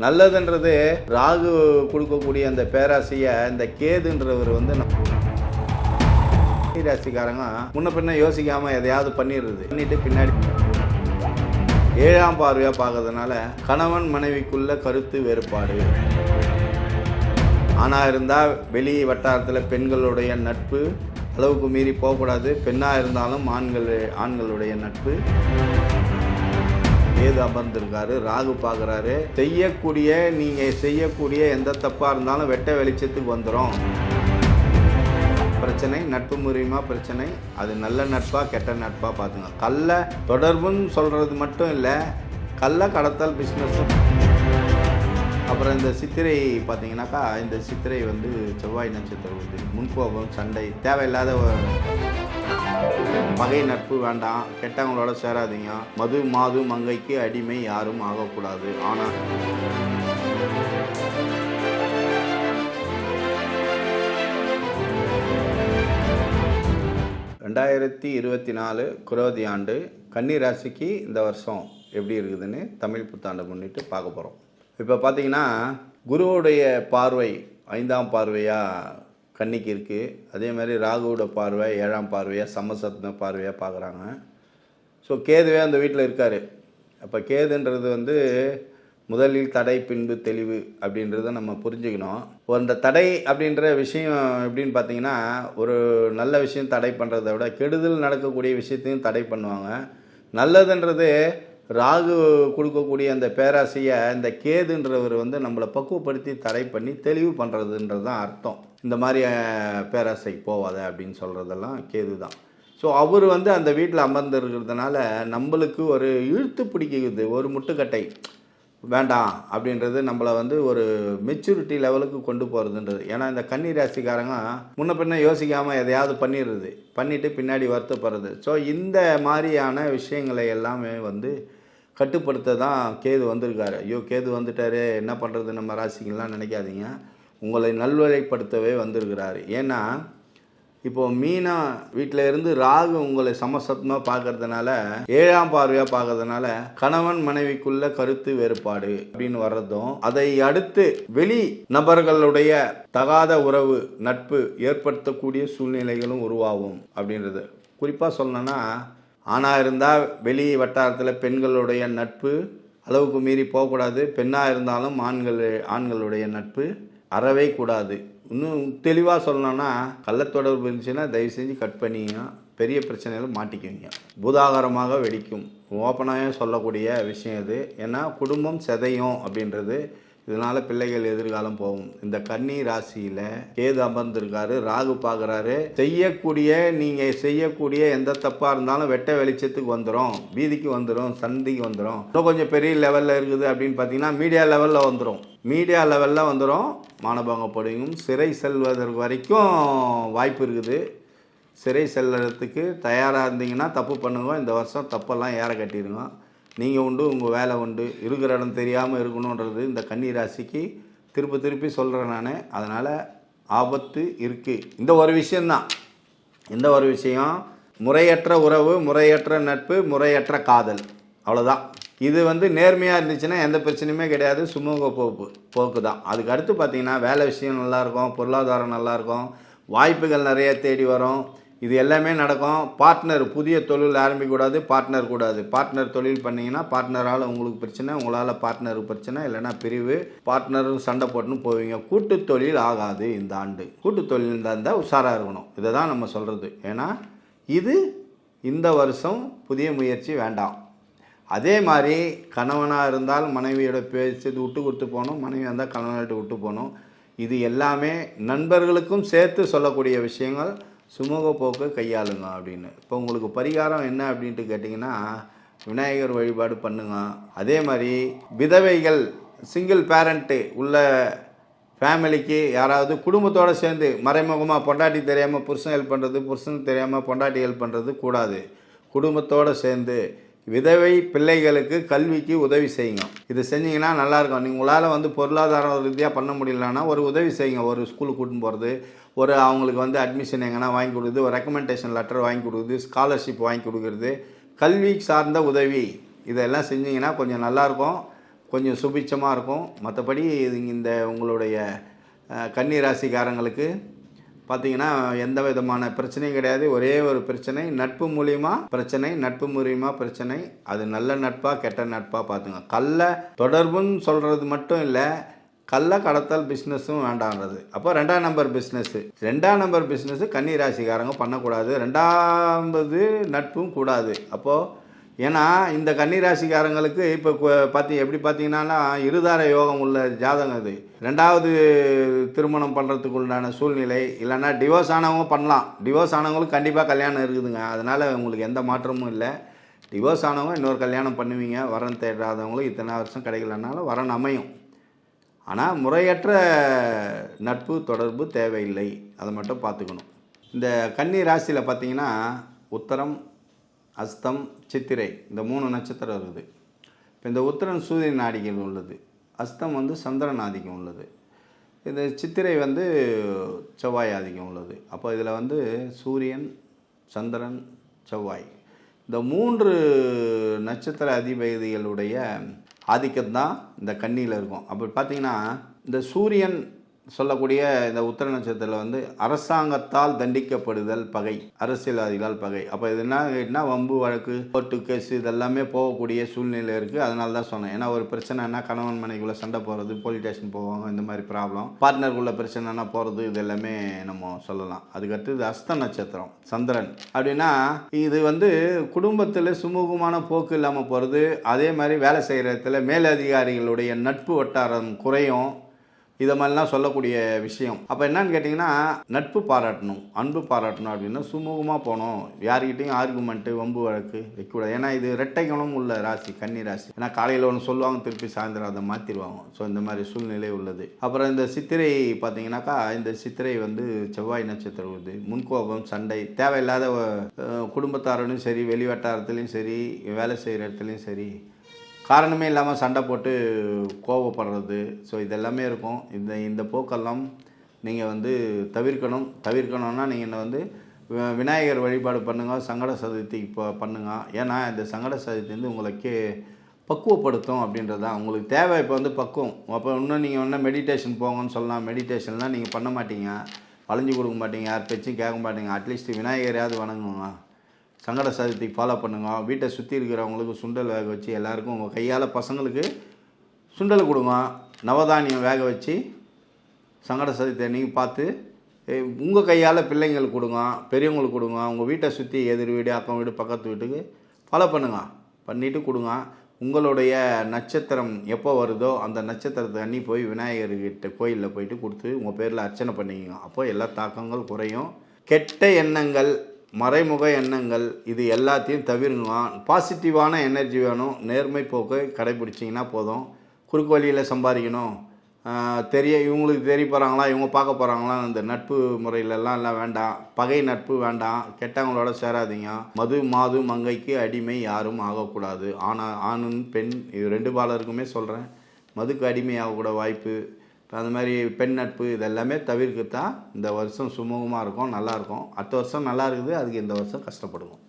நல்லதுன்றது ராகு கொடுக்கக்கூடிய அந்த பேராசையை இந்த கேதுன்றவர் வந்து ராசிக்காரங்க முன்ன பின்ன யோசிக்காம எதையாவது பண்ணிட்டு பின்னாடி 7ஆம் பார்வையா பார்க்கறதுனால கணவன் மனைவிக்குள்ள கருத்து வேறுபாடு. ஆணா இருந்தா வெளி வட்டாரத்தில் பெண்களுடைய நட்பு அளவுக்கு மீறி போகக்கூடாது. பெண்ணா இருந்தாலும் ஆண்களுடைய நட்பு. ஏது அமர்ந்திருக்காரு, ராகு பார்க்குறாரு. நீங்கள் செய்யக்கூடிய எந்த தப்பாக இருந்தாலும் வெட்ட வெளிச்சத்துக்கு வந்துடும். பிரச்சனை நட்பு மூலியமா பிரச்சனை. அது நல்ல நட்பா கெட்ட நட்பா பார்த்துங்க. கள்ள தொடர்புன்னு சொல்கிறது மட்டும் இல்லை, கள்ள கடத்தல் பிஸ்னஸ். அப்புறம் இந்த சித்திரை பார்த்தீங்கன்னாக்கா, இந்த சித்திரை வந்து செவ்வாய் நட்சத்திரம் வந்து முன்கோபம், சண்டை, தேவையில்லாத பகை நட்பு வேண்டாம். கெட்டவங்களோட சேராதீங்க. மது மாது மங்கைக்கு அடிமை யாரும் ஆகக்கூடாது. ஆனால் 2024 குரோதி ஆண்டு கன்னி ராசிக்கு இந்த வருஷம் எப்படி இருக்குதுன்னு தமிழ் புத்தாண்டை முன்னிட்டு பார்க்க போகிறோம். இப்போ பார்த்தீங்கன்னா, குருவுடைய பார்வை 5ஆம் பார்வையாக கன்னிக்கு இருக்குது. அதே மாதிரி ராகுவோட பார்வை 7ஆம் பார்வையாக சமசப்த பார்வையாக பார்க்குறாங்க. ஸோ கேதுவே அந்த வீட்டில் இருக்கார். அப்போ கேதுன்றது வந்து முதலில் தடை பின்பு தெளிவு அப்படின்றத நம்ம புரிஞ்சுக்கணும். அந்த தடை அப்படின்ற விஷயம் எப்படின்னு பார்த்தீங்கன்னா, ஒரு நல்ல விஷயம் தடை பண்ணுறதை விட கெடுதல் நடக்கக்கூடிய விஷயத்தையும் தடை பண்ணுவாங்க. நல்லதுன்றது ராகு கொடுக்கக்கூடிய அந்த பேராசையை இந்த கேதுன்றவர் வந்து நம்மளை பக்குவப்படுத்தி தடை பண்ணி தெளிவு பண்ணுறதுன்றது தான் அர்த்தம். இந்த மாதிரி பேராசை போவாத அப்படின்னு சொல்கிறதெல்லாம் கேது தான். ஸோ அவர் வந்து அந்த வீட்டில் அமர்ந்துருக்கிறதுனால நம்மளுக்கு ஒரு இழுத்து பிடிக்குது, ஒரு முட்டுக்கட்டை வேண்டாம் அப்படின்றது நம்மளை வந்து ஒரு மெச்சூரிட்டி லெவலுக்கு கொண்டு போகிறதுன்றது. ஏன்னா இந்த கன்னி ராசிக்காரங்க முன்ன பின்ன யோசிக்காமல் எதையாவது பண்ணிட்டு பின்னாடி வருத்தப்படுறது. ஸோ இந்த மாதிரியான விஷயங்களை எல்லாமே வந்து கட்டுப்படுத்த தான் கேது வந்திருக்காரு. ஐயோ கேது வந்துட்டாரு என்ன பண்ணுறது நம்ம ராசிக்கெல்லாம் நினைக்காதீங்க. உங்களை நல்வழிப்படுத்தவே வந்திருக்கிறாரு. ஏன்னா இப்போது மீனா வீட்டில் இருந்து ராகு உங்களை சமசப்தமாக பார்க்கறதுனால, 7ஆம் பார்வையாக பார்க்கறதுனால கணவன் மனைவிக்குள்ள கருத்து வேறுபாடு அப்படின்னு வர்றதும், அதை அடுத்து வெளி நபர்களுடைய தகாத உறவு நட்பு ஏற்படுத்தக்கூடிய சூழ்நிலைகளும் உருவாகும் அப்படின்றது. குறிப்பாக சொல்லணும்னா, ஆணாக இருந்தால் வெளி வட்டாரத்தில் பெண்களுடைய நட்பு அளவுக்கு மீறி போகக்கூடாது. பெண்ணாக இருந்தாலும் ஆண்களுடைய நட்பு அறவே கூடாது. இன்னும் தெளிவாக சொல்லணும்னா, கள்ளத்தொடர்பு இருந்துச்சுன்னா தயவு செஞ்சு கட் பண்ணிங்க. பெரிய பிரச்சனைகள் மாட்டிக்குவீங்க, பூதாகரமாக வெடிக்கும். ஓப்பனாக சொல்லக்கூடிய விஷயம் இது. ஏன்னா குடும்பம் செதையும் அப்படின்றது. இதனால் பிள்ளைகள் எதிர்காலம் போகும். இந்த கன்னி ராசியில் கேது அமர்ந்திருக்காரு, ராகு பார்க்குறாரு. நீங்கள் செய்யக்கூடிய எந்த தப்பாக இருந்தாலும் வெட்ட வெளிச்சத்துக்கு வந்துடும், வீதிக்கு வந்துடும், சந்திக்கு வந்துடும். இன்னும் கொஞ்சம் பெரிய லெவலில் இருக்குது அப்படின்னு பார்த்தீங்கன்னா மீடியா லெவலில் வந்துடும். மானபங்கப்படுவீங்க. சிறை செல்வதற்கு வரைக்கும் வாய்ப்பு இருக்குது. சிறை செல்வதற்கு தயாராக இருந்தீங்கன்னா தப்பு பண்ணுங்க. இந்த வருஷம் தப்பெல்லாம் ஏற கட்டிடுங்க. நீங்கள் உண்டு, உங்கள் வேலை உண்டு. இருக்கிற இடம் தெரியாமல் இருக்கணுன்றது இந்த கன்னி ராசிக்கு திருப்பி சொல்கிறேன் நான். அதனால் ஆபத்து இருக்குது. இந்த ஒரு விஷயம் முறையற்ற உறவு, முறையற்ற நட்பு, முறையற்ற காதல், அவ்வளோதான். இது வந்து நேர்மையாக இருந்துச்சுன்னா எந்த பிரச்சனையுமே கிடையாது. சுமூக போக்கு தான். அதுக்கு அடுத்து பார்த்திங்கன்னா, வேலை விஷயம் நல்லாயிருக்கும், பொருளாதாரம் நல்லாயிருக்கும், வாய்ப்புகள் நிறைய தேடி வரும். இது எல்லாமே நடக்கும். பார்ட்னர், புதிய தொழில் ஆரம்பிக்கக்கூடாது, பார்ட்னர் தொழில் பண்ணிங்கன்னா பார்ட்னரால் உங்களுக்கு பிரச்சனை, உங்களால் பார்ட்னருக்கு பிரச்சனை, இல்லைன்னா பிரிவு, பார்ட்னரும் சண்டை போட்டுன்னு போவீங்க. கூட்டு தொழில் ஆகாது இந்த ஆண்டு. கூட்டு தொழில் இருந்தால் உஷாராக இருக்கணும். இதை தான் நம்ம சொல்கிறது. ஏன்னா இது இந்த வருஷம் புதிய முயற்சி வேண்டாம். அதே மாதிரி கணவனாக இருந்தால் மனைவியோட பேசி விட்டு கொடுத்து போகணும், மனைவியாக இருந்தால் கணவன்கிட்ட விட்டு போகணும். இது எல்லாமே நண்பர்களுக்கும் சேர்த்து சொல்லக்கூடிய விஷயங்கள். சுமூக போக்கு கையாளுங்க அப்படின்னு. இப்போ உங்களுக்கு பரிகாரம் என்ன அப்படின்ட்டு கேட்டிங்கன்னா, விநாயகர் வழிபாடு பண்ணுங்க. அதே மாதிரி விதவைகள், சிங்கிள் பேரண்ட்டு உள்ள ஃபேமிலிக்கு யாராவது குடும்பத்தோடு சேர்ந்து மறைமுகமாக பொண்டாட்டி தெரியாமல் புருஷன் ஹெல்ப் பண்ணுறது, புருஷனுக்கு தெரியாமல் பொண்டாட்டி ஹெல்ப் பண்ணுறது கூடாது. குடும்பத்தோடு சேர்ந்து விதவை பிள்ளைகளுக்கு கல்விக்கு உதவி செய்யுங்க. இது செஞ்சிங்கன்னா நல்லாயிருக்கும். நீங்கள் உங்களால் வந்து பொருளாதார ரீதியாக பண்ண முடியலன்னா ஒரு உதவி செய்யுங்க. ஒரு ஸ்கூலுக்கு கூட்டின்னு போகிறது, ஒரு அவங்களுக்கு வந்து அட்மிஷன் எங்கன்னா வாங்கி கொடுக்குறது, ஒரு ரெக்கமெண்டேஷன் லெட்டர் வாங்கி கொடுக்குறது, ஸ்காலர்ஷிப் வாங்கி கொடுக்குறது, கல்வி சார்ந்த உதவி, இதெல்லாம் செஞ்சிங்கன்னா கொஞ்சம் நல்லாயிருக்கும். கொஞ்சம் சுபிட்சமாக இருக்கும். மற்றபடி இந்த உங்களுடைய கன்னி ராசிக்காரங்களுக்கு பார்த்தீங்கன்னா எந்த விதமான பிரச்சனையும் கிடையாது. ஒரே ஒரு பிரச்சனை, நட்பு மூலியமா பிரச்சனை. அது நல்ல நட்பா கெட்ட நட்பா பார்த்துங்க. கள்ள தொடர்புன்னு சொல்கிறது மட்டும் இல்லை, கள்ள கடத்தல் பிஸ்னஸும் வேண்டான்றது. அப்போ 2ஆம் நம்பர் பிஸ்னஸ்ஸு, 2ஆம் நம்பர் பிஸ்னஸ்ஸு கன்னி ராசிக்காரங்க பண்ணக்கூடாது. 2வது நட்பும் கூடாது. அப்போது ஏன்னா இந்த கன்னி ராசிக்காரங்களுக்கு இப்போ எப்படி பார்த்தீங்கன்னா இருதார யோகம் உள்ள ஜாதகம் இது. 2வது திருமணம் பண்ணுறதுக்கு உண்டான சூழ்நிலை, இல்லைன்னா டிவோர்ஸ் ஆனவங்க பண்ணலாம். டிவோர்ஸ் ஆனவங்களுக்கு கண்டிப்பாக கல்யாணம் இருக்குதுங்க. அதனால் உங்களுக்கு எந்த மாற்றமும் இல்லை. டிவோர்ஸ் ஆனவங்க இன்னொரு கல்யாணம் பண்ணுவீங்க. வரன் தேடாதவங்களும் இத்தனை வருஷம் கிடைக்கலனாலும் வரன் அமையும். ஆனால் முறையற்ற நட்பு தொடர்பு தேவையில்லை. அதை மட்டும் பார்த்துக்கணும். இந்த கன்னி ராசியில் பார்த்தீங்கன்னா உத்தரம், அஸ்தம், சித்திரை இந்த 3 நட்சத்திரம் இருக்குது. இப்போ இந்த உத்தரன் சூரியன் ஆதிக்கம் உள்ளது, அஸ்தம் வந்து சந்திரன் ஆதிக்கம் உள்ளது, இந்த சித்திரை வந்து செவ்வாய் ஆதிக்கம் உள்ளது. அப்போ இதில் வந்து சூரியன், சந்திரன், செவ்வாய் இந்த 3 நட்சத்திர அதிபதிகளுடைய ஆதிக்கம்தான் இந்த கன்னியில் இருக்கும். அப்படி பார்த்தீங்கன்னா இந்த சூரியன் சொல்லக்கூடிய இந்த உத்தர நட்சத்திரத்தில் வந்து அரசாங்கத்தால் தண்டிக்கப்படுதல் பகை, அரசியல்வாதிகளால் பகை. அப்போ இது என்ன வம்பு வழக்கு, கோர்ட்டு கேஸ் இதெல்லாமே போகக்கூடிய சூழ்நிலை இருக்குது. அதனால தான் சொன்னேன். ஏன்னா ஒரு பிரச்சனைனா கணவன் மனைவிக்குள்ளே சண்டை போகிறது, போலீஸ் ஸ்டேஷன் போவாங்க, இந்த மாதிரி ப்ராப்ளம், பார்ட்னருக்குள்ளே பிரச்சனைனா போகிறது, இது எல்லாமே நம்ம சொல்லலாம். அதுக்கடுத்து இது அஸ்த நட்சத்திரம் சந்திரன். அப்படின்னா இது வந்து குடும்பத்தில் சுமூகமான போக்கு இல்லாமல் போகிறது. அதே மாதிரி வேலை செய்கிற இடத்துல மேலதிகாரிகளுடைய நட்பு வட்டாரம் குறையும். இதை மாதிரிலாம் சொல்லக்கூடிய விஷயம். அப்போ என்னன்னு கேட்டிங்கன்னா நட்பு பாராட்டணும், அன்பு பாராட்டணும். அப்படின்னா சுமூகமாக போகணும். யார்கிட்டையும் ஆர்குமெண்ட்டு வம்பு வழக்கு வைக்கக்கூடாது. ஏன்னா இது இரட்டை குணம் உள்ள ராசி கன்னி ராசி. ஏன்னா காலையில் ஒன்று சொல்லுவாங்க, திருப்பி சாயந்தரம் அதை மாற்றிடுவாங்க. ஸோ இந்த மாதிரி சூழ்நிலை உள்ளது. அப்புறம் இந்த சித்திரை பார்த்தீங்கன்னாக்கா இந்த சித்திரை வந்து செவ்வாய் நட்சத்திரம் உள்ளது. முன்கோபம், சண்டை, தேவையில்லாத குடும்பத்தாரனும் சரி, வெளிவட்டாரத்துலேயும் சரி, வேலை செய்கிற இடத்துலையும் சரி, காரணமே இல்லாமல் சண்டை போட்டு கோவப்படுறது. ஸோ இதெல்லாமே இருக்கும். இந்த போக்கெல்லாம் நீங்கள் வந்து தவிர்க்கணும்னா நீங்கள் வந்து விநாயகர் வழிபாடு பண்ணுங்கள், சங்கட சதுர்த்தி பண்ணுங்க. ஏன்னா இந்த சங்கட சதுர்த்தி வந்து உங்களுக்கு பக்குவப்படுத்தும் அப்படின்றதான் உங்களுக்கு தேவை. இப்போ வந்து பக்குவம். அப்போ இன்னும் நீங்கள் மெடிடேஷன் போங்கன்னு சொல்லலாம். மெடிடேஷன்லாம் நீங்கள் பண்ண மாட்டீங்க, வளைஞ்சு கொடுக்க மாட்டீங்க, யார் பேச்சும் கேட்க மாட்டீங்க. அட்லீஸ்ட் விநாயகரையாவது வணங்குங்க, சங்கட சதுர்த்திக்கு ஃபாலோ பண்ணுங்க. வீட்டை சுற்றி இருக்கிறவங்களுக்கு சுண்டல் வேக வச்சு எல்லாருக்கும் உங்கள் கையால் பசங்களுக்கு சுண்டல் கொடுங்க. நவதானியம் வேக வச்சு சங்கட சதுர்த்தி அன்றைக்கி பார்த்து உங்கள் கையால் பிள்ளைங்களுக்கு கொடுங்க, பெரியவங்களுக்கு கொடுங்க. உங்கள் வீட்டை சுற்றி எதிர் வீடு, அக்கம் வீடு, பக்கத்து வீட்டுக்கு ஃபாலோ பண்ணிவிட்டு கொடுங்க. உங்களுடைய நட்சத்திரம் எப்போ வருதோ அந்த நட்சத்திரத்தை அன்னி போய் விநாயகர்கிட்ட கோயிலில் போயிட்டு கொடுத்து உங்கள் பேரில் அர்ச்சனை பண்ணிக்கோங்க. அப்போது எல்லா தாக்கங்கள் குறையும். கெட்ட எண்ணங்கள், மறைமுக எண்ணங்கள் இது எல்லாத்தையும் தவிருங்க. பாசிட்டிவான எனர்ஜி வேணும். நேர்மை போக்கு கடைபிடிச்சிங்கன்னா போதும். குறுக்கு வழியில் சம்பாதிக்கணும், இவங்களுக்கு தெரிய போகிறாங்களா, இவங்க பார்க்க போகிறாங்களா, இந்த நட்பு முறையிலலாம் எல்லாம் வேண்டாம். பகை நட்பு வேண்டாம். கெட்டவங்களோட சேராதீங்க. மது மாது மங்கைக்கு அடிமை யாரும் ஆகக்கூடாது. ஆணும் பெண் இது 2 பாலருக்குமே சொல்கிறேன். மதுக்கு அடிமை ஆகக்கூட வாய்ப்பு, அந்த மாதிரி பெண் நட்பு இதெல்லாமே தவிர்க்கத்தான் இந்த வருஷம் சுமூகமாக இருக்கும், நல்லாயிருக்கும். அடுத்த வருஷம் நல்லா இருக்குது, அதுக்கு இந்த வருஷம் கஷ்டப்படுவோம்.